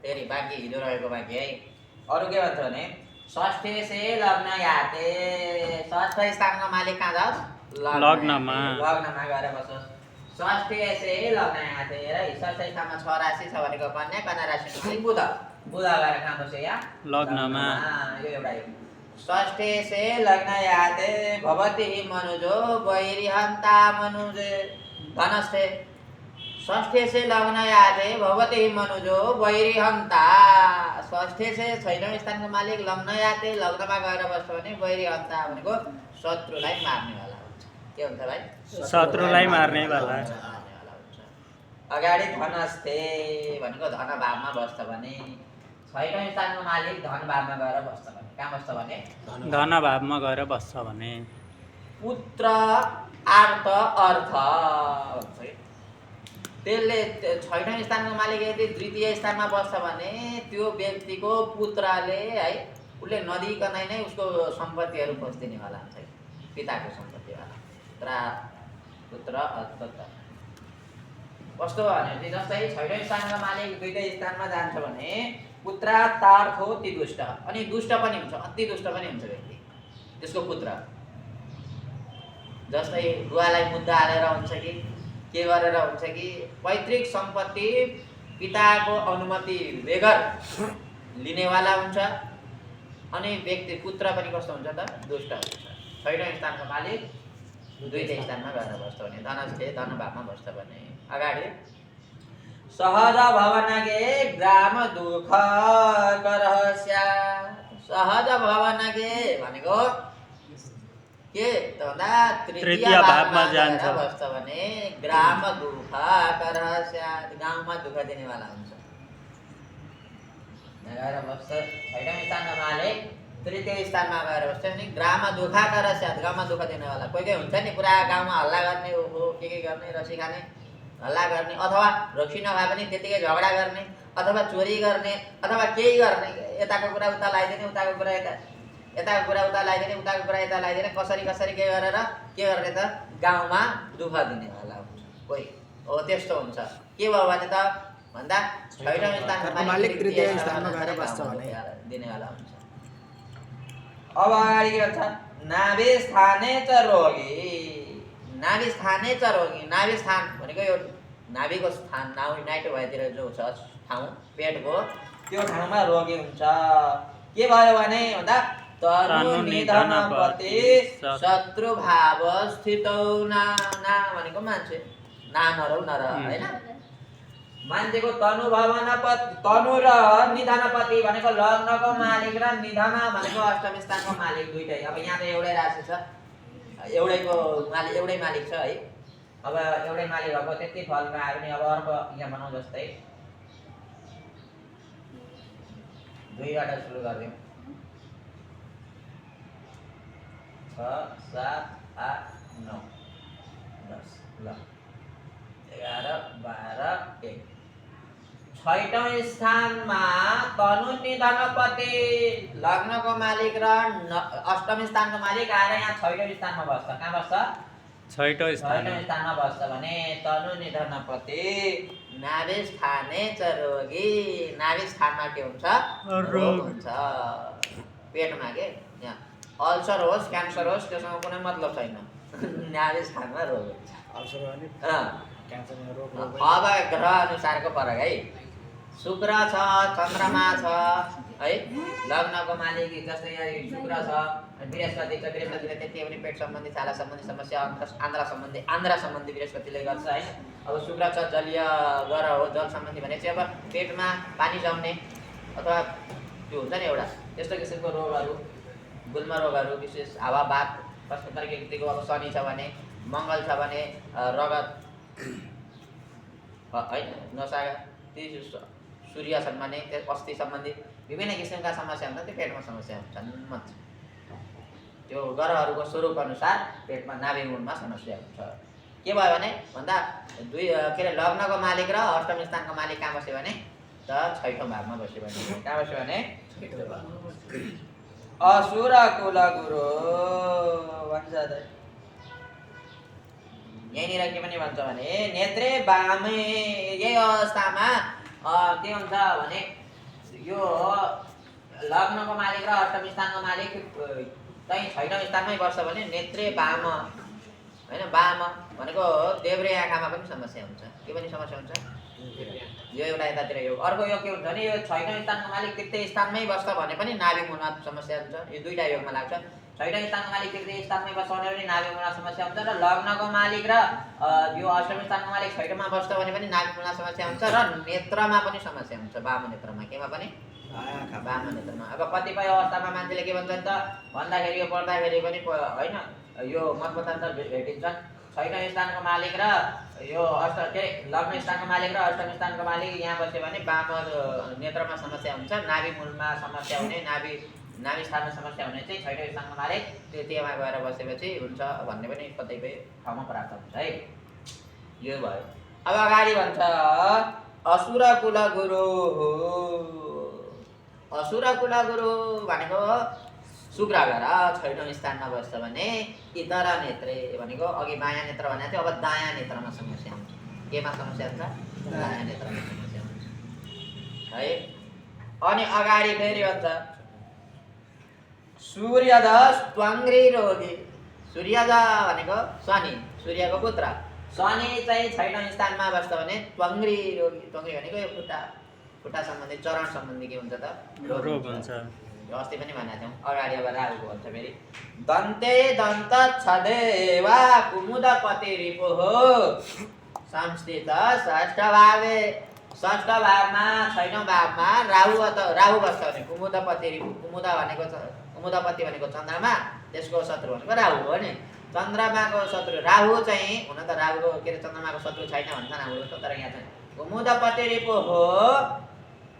फेरि बाँकी हिजो रहेको बाँकी है। अरू के भन्छ भने षष्ठी से लग्न याते, षष्ठ स्थानको मालिक कहाँ जाओस्? लग्नमा गएर बसोस्। षष्ठी से लग्न याते है, षष्ठ स्थानमा 6 राशि छ भनेको कन्या, कन्या राशिको मालिक बुध, बुध गएर कहाँ बस्यो यहाँ? लग्नमा। यो एउटा यो षष्ठी से लग्न याते भवति मनुजो वैरिहन्ता मनुजे धनस्थे। षष्ठी से लग्न याते भवति मनुजो वैरिहन्ता। षष्ठी से 6औं स्थानको मालिक लग्न याते, लग्नमा गएर बस्छ भने वैरिहन्ता भनेको शत्रुलाई मार्नेवाला हुन्छ। के हुन्छ भाइ? शत्रुलाई मार्नेवाला हुन्छ। अगाडि धनस्थे भनेको धन भावमा बस्छ भने, 6औं स्थानको मालिक धन भावमा गएर बस्छ भने कहाँ बस्छ भने? धन भावमा गएर बस्छ भने पुत्र आर्थ अर्थ भन्छ। त्यसले 6औं स्थानको मालिक यदि द्वितीय स्थानमा बस्छ भने त्यो व्यक्तिको पुत्रले है उसले नदिकनै नै उसको सम्पत्तिहरू खोजिदिनेवाला हुन्छ, पिताको सम्पत्तिवाला। पुत्र अर्थ कस्तो भने जस्तै 6औं स्थानको मालिक दुईटै स्थानमा जान्छ भने पुत्रार्थो ति दुष्ट, अनि दुष्ट पनि हुन्छ, अति दुष्ट पनि हुन्छ व्यक्ति त्यसको पुत्र। जस्तै बुवालाई मुद्दा हालेर हुन्छ कि के गरेर हुन्छ कि पैतृक सम्पत्ति पिताको अनुमति बेगर लिनेवाला हुन्छ, अनि व्यक्ति पुत्र पनि कस्तो हुन्छ त? दुष्ट हुन्छ। 6औं स्थानको मालिक दुईटै स्थानमा गएर बस्छ भने धनस्थे धन भावमा बस्छ भने। अगाडि सहज भवनगे ग्राम दुःख करहस्या। सहज भवनगे भनेको के त भन्दा तृतीय भावमा जान्छ बस्छ भने ग्राम दुःख करहस्या, गाउँमा दुःख दिनेवाला हुन्छ। गएर बस्छ 6औं स्थानमा मालिक तृतीय स्थानमा गएर बस्छ भने ग्राम दुःख करहस्या, गाउँमा दुःख दिनेवाला। कोही कोही हुन्छ नि पुरा गाउँमा हल्ला गर्ने, ओहो के गर्ने, रसी खाने, हल्ला गर्ने, अथवा रक्सी नभए पनि त्यतिकै झगडा गर्ने, अथवा चोरी गर्ने, अथवा केही गर्ने, यताको कुरा उता लगाइदिने, उताको कुरा यताको कुरा उता लगाइदिने, उताको कुरा यता लगाइदिने, कसरी कसरी के गरेर के गर्ने त? गाउँमा दुःख दिनेवाला हुन्छ कोही। हो त्यस्तो हुन्छ। के भयो भने त भन्दा 6औं स्थानको मालिक तृतीय स्थानमा गएर बस्छ भने दिनेवाला हुन्छ। अब अगाडि के भन्छ? नाभि स्थाने च रोगी। नाभि स्थाने च रोगी, नाभि स्थान भनेको यो नाभिको स्थान, नाइटो भएतिर जो छ ठाउँ पेटको, त्यो ठाउँमा रोगी हुन्छ। के भयो भने भन्दा तनु निधनपति शत्रु भाव स्थितौ ना भनेको मान्छे नरौ नर हैन। मान्छेको तनु र निधनपति भनेको लग्नको मालिक र निधन भनेको अष्टम स्थानको मालिक दुईटै। अब यहाँ त एउटै राशि छ, एउटै मालिक छ है। अब एउटै मालिक भएको त्यति फल पायो भने अब अर्को यहाँ बनाउँ जस्तै 2 बाट सुरु गर्दियौँ। 6 7 8 9 10 ल 11 12 1। 6औं स्थानमा तनु निधनपति लग्नको मालिक र अष्टम स्थानको मालिक आएर यहाँ 6औं स्थानमा बस्छ। कहाँ बस्छ? 6औं स्थानमा बस्छ भने तनु निधनपति नाभि स्थाने च रोगी। नाभि स्थानमा के हुन्छ? रोग हुन्छ पेटमा। के यहाँ अल्सर होस् क्यान्सर होस् त्यससँग कुनै मतलब छैन, नाभि स्थानमा रोग हुन्छ। अल्सर भने क्यान्सरमा रोग। अब ग्रह अनुसारको फरक है। शुक्र छ, चन्द्रमा छ है, लग्नको मालिक जस्तै शुक्र छ, बृहस्पति छ, बृहस्पतिले त्यति पनि पेट सम्बन्धी छाला सम्बन्धी समस्या, आन्द्रा सम्बन्धी बृहस्पतिले गर्छ है। अब शुक्र छ जलीय ग्रह हो, जल सम्बन्धी भने चाहिँ अब पेटमा पानी जम्ने अथवा त्यो हुन्छ नि एउटा त्यस्तो किसिमको रोगहरू, गुल्म रोगहरू, विशेष हावापात कस्तो तरिकाको। अब शनि छ भने, मङ्गल छ भने रगत है, नसा, सूर्य छन् भने अस्थि सम्बन्धी विभिन्न किसिमका समस्या हुन्छ, त्यो पेटमा समस्या हुन्छन्। त्यो ग्रहहरूको स्वरूप अनुसार पेटमा नाभिमुडमा समस्या हुन्छ। के भयो भने भन्दा लग्नको मालिक र अष्टम स्थानको मालिक कहाँ बस्यो भने त 6औं भावमा बस्यो भने। कहाँ बस्यो भने 6औं भावमा। असुर कुल गुरु भन्छ। यहीँनिर के पनि भन्छ भने नेत्रे बामे, यही अवस्थामा के हुन्छ भने यो लग्नको मालिक र अष्टम स्थानको मालिक चाहिँ 6औं स्थानमै बस्छ भने नेत्रे वाम होइन, वाम भनेको देब्रे आँखामा पनि समस्या हुन्छ। के पनि समस्या हुन्छ? यो एउटा यतातिर योग। अर्को योग के हुन्छ भने यो 6औं स्थानको मालिक तृतीय स्थानमै बस्छ भने पनि नाभि मूलमा समस्या हुन्छ। यो दुईटा योगमा लाग्छ। 6औं स्थानको मालिक तृतीय स्थानमै बस्छ भने पनि नाभि मूलमा समस्या हुन्छ र लग्नको मालिक र यो अष्टम स्थानको मालिक 6औंमा बस्छ भने पनि नाभि मूलमा समस्या हुन्छ र नेत्रमा पनि समस्या हुन्छ। वाम नेत्रमा, केमा पनि? वाम नेत्रमा। अब कतिपय अवस्थामा मान्छेले के भन्छ त भन्दाखेरि यो पढ्दाखेरि पनि होइन यो मतमतान्तर भेटिन्छन्। 6औं स्थानको मालिक र यो लग्न स्थानको मालिक र अष्टम स्थानको मालिक यहाँ बस्यो भने वाम नेत्रमा समस्या हुन्छ। नाभि मूलमा समस्या हुने, नाभि स्थानमा समस्या हुने चाहिँ 6औं स्थानको मालिक तृतीयमा गएर बसेपछि हुन्छ भन्ने पनि कतिपय ठाउँमा प्राप्त हुन्छ है। यो भयो। अब अगाडि भन्छ असुर कुल गुरु। असुर कुल गुरु भनेको शुक्र ग्रह 6औं स्थानमा बस्छ भने इतर नेत्रे भनेको अघि बायाँ नेत्र भनेको थियो, अब दायाँ नेत्रमा समस्या हुन्छ। केमा समस्या हुन्छ? दायाँ नेत्रमा समस्या हुन्छ है। अनि अगाडि फेरि भन्छ सूर्यदश त्वङ्ग्री रोगी। सूर्यद भनेको शनि, सूर्यको पुत्र। शनि चाहिँ 6औं स्थानमा बस्छ भने त्वङ्ग्री रोगी। त्वङ्ग्री भनेको यो खुट्टा सम्बन्धी, चरण सम्बन्धी के हुन्छ त? रोग हुन्छ। अस्ति पनि भनेको थियौँ। अगाडि अब राहुको भन्छ फेरि दन्ते दन्त छदेवा कुमुदपति रिपुः संस्थित षष्ठ भावे। षष्ठ भावमा 6औं भावमा राहु बस्छ भने कुमुदपति रिपु। कुमुदपति भनेको चन्द्रमा, त्यसको शत्रु भनेको राहु हो नि। चन्द्रमाको शत्रु राहु चाहिँ हुन त राहुको के अरे चन्द्रमाको शत्रु छैन भन्छन् हाम्रो, तर यहाँ चाहिँ कुमुदपति रिपुः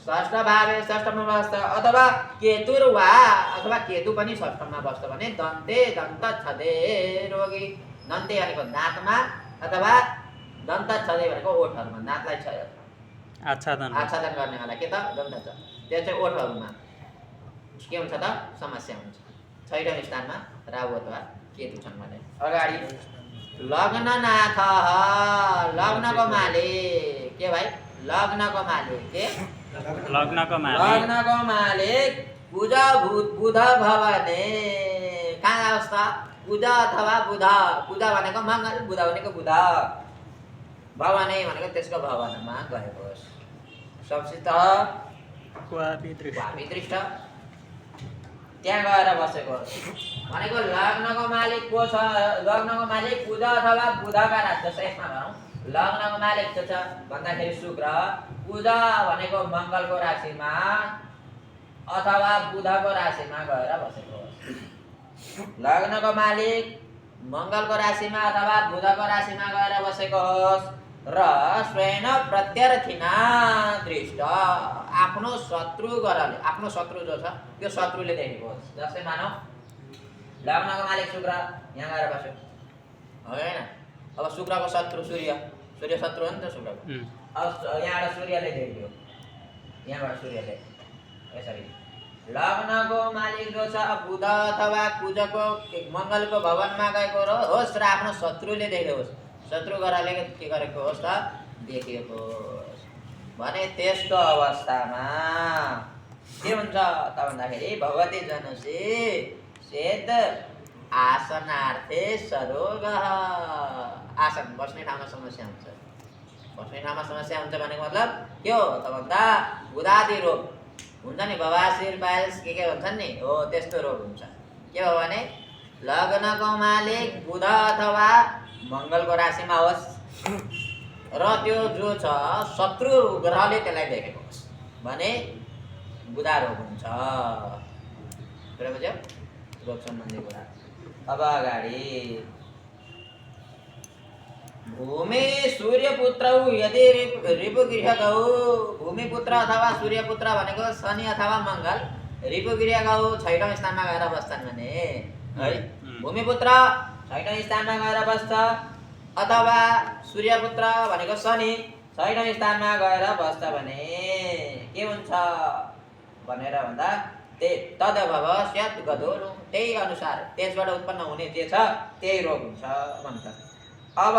षष्ठ भावे षष्ठमा बस्छ। अथवा केतुर्वा, अथवा केतु पनि षष्ठमा बस्छ भने दन्ते दन्त छदे रोगी। दन्ते भनेको दाँतमा अथवा दन्त छदे भनेको ओठहरूमा, दाँतलाई आच्छादन गर्नेवाला के त दन्त छ, त्यो चाहिँ ओठहरूमा के हुन्छ त समस्या हुन्छ। 6औं स्थानमा राहु अथवा केतु छन् भने। अगाडि लग्ननाथ, लग्नको मालिक के भाइ? लग्नको मालिक के? लग्नको मालिक बुध बुध भवने। कहाँ अवस्था? बुध अथवा बुध। बुध भनेको मङ्गल, बुध भनेको बुध। भवने भनेको त्यसको भवनमा गएको होस्। संस्थित क्वापि दृष्ट, त्यहाँ गएर बसेको होस् भनेको लग्नको मालिक को छ? लग्नको मालिक बुध अथवा बुधका राशि। जस्तै यसमा भनौँ लग्नको मालिक को छ भन्दाखेरि शुक्र, बुध भनेको मङ्गलको राशिमा अथवा बुधको राशिमा गएर बसेको होस्। लग्नको मालिक मङ्गलको राशिमा अथवा बुधको राशिमा गएर बसेको होस् र स्वयं प्रत्यर्थिना दृष्ट, आफ्नो शत्रु ग्रहले, आफ्नो शत्रु जो छ त्यो शत्रुले देखेको होस्। जस्तै मानौ लग्नको मालिक शुक्र यहाँ गएर बस्यो होइन, अब शुक्रको शत्रु सूर्य शत्रु हो नि त शुक्रको। अब यहाँबाट सूर्यले देख्यो, यहाँबाट सूर्यले यसरी लग्नको मालिक जो छ बुध अथवा कुजको मङ्गलको भवनमा गएको होस् र आफ्नो शत्रुले देखेको होस्। शत्रु ग्रहले के गरेको होस् त देखिएको होस् भने त्यस्तो अवस्थामा के हुन्छ त भन्दाखेरि भगवती जनसी सेद आसनार्थे सरोग। आसन बस्ने ठाउँमा समस्या हुन्छ। बस्ने ठाउँमा समस्या हुन्छ भनेको मतलब के हो त भन्दा बुधादि रोग हुन्छ नि, बवासिर पाइल्स के हुन्छन् नि, हो त्यस्तो रोग हुन्छ। के हो भने लग्नको मालिक बुध अथवा मङ्गलको राशिमा होस् र त्यो जो छ शत्रु ग्रहले त्यसलाई देखेको होस् भने बुधा रोग हुन्छ। बुझ्यो? रोग सम्बन्धी कुरा। अब अगाडि भूमि सूर्यपुत्र यदि रिपुगृहगौ, भूमिपुत्र अथवा सूर्यपुत्र भनेको शनि अथवा मङ्गल, रिपुगृहगौ 6औं स्थानमा गएर बस्छन् भने है, भूमिपुत्र 6औं स्थानमा गएर बस्छ अथवा सूर्यपुत्र भनेको शनि 6औं स्थानमा गएर बस्छ भने के हुन्छ भनेर भन्दा तदभव स्यात् गदो, त्यही अनुसार त्यसबाट उत्पन्न हुने जे छ त्यही रोग हुन्छ भन्छ। अब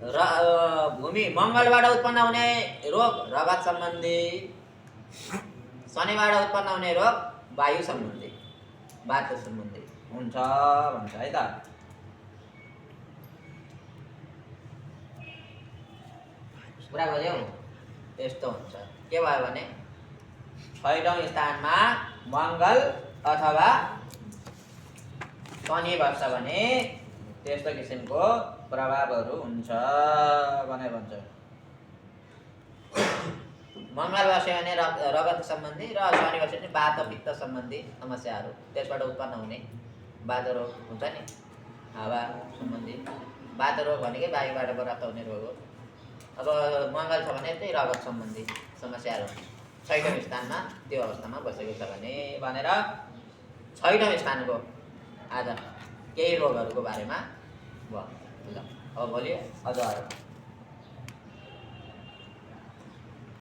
भूमि मङ्गलबाट उत्पन्न हुने रोग रगत सम्बन्धी, शनिबाट उत्पन्न हुने रोग वायु सम्बन्धी, वायु सम्बन्धी हुन्छ भन्छ है त। कुरा बुझ्यौ? यस्तो हुन्छ। के भयो भने 6औं स्थानमा मङ्गल अथवा शनि बस्छ भने त्यस्तो किसिमको प्रभावहरू हुन्छ भनेर भन्छ। मङ्गल बस्यो भने रगत सम्बन्धी र शनि बस्यो भने वात पित्त सम्बन्धी समस्याहरू, त्यसबाट उत्पन्न हुने वात रोग हुन्छ नि, हावा सम्बन्धी। वात रोग भनेकै वायुबाट प्राप्त हुने रोग हो। अब मङ्गल छ भने चाहिँ रगत सम्बन्धी समस्याहरू 6औं स्थानमा त्यो अवस्थामा बसेको छ भने भनेर 6औं स्थानको आज केही रोगहरूको बारेमा भयो। ल अब भोलि अझ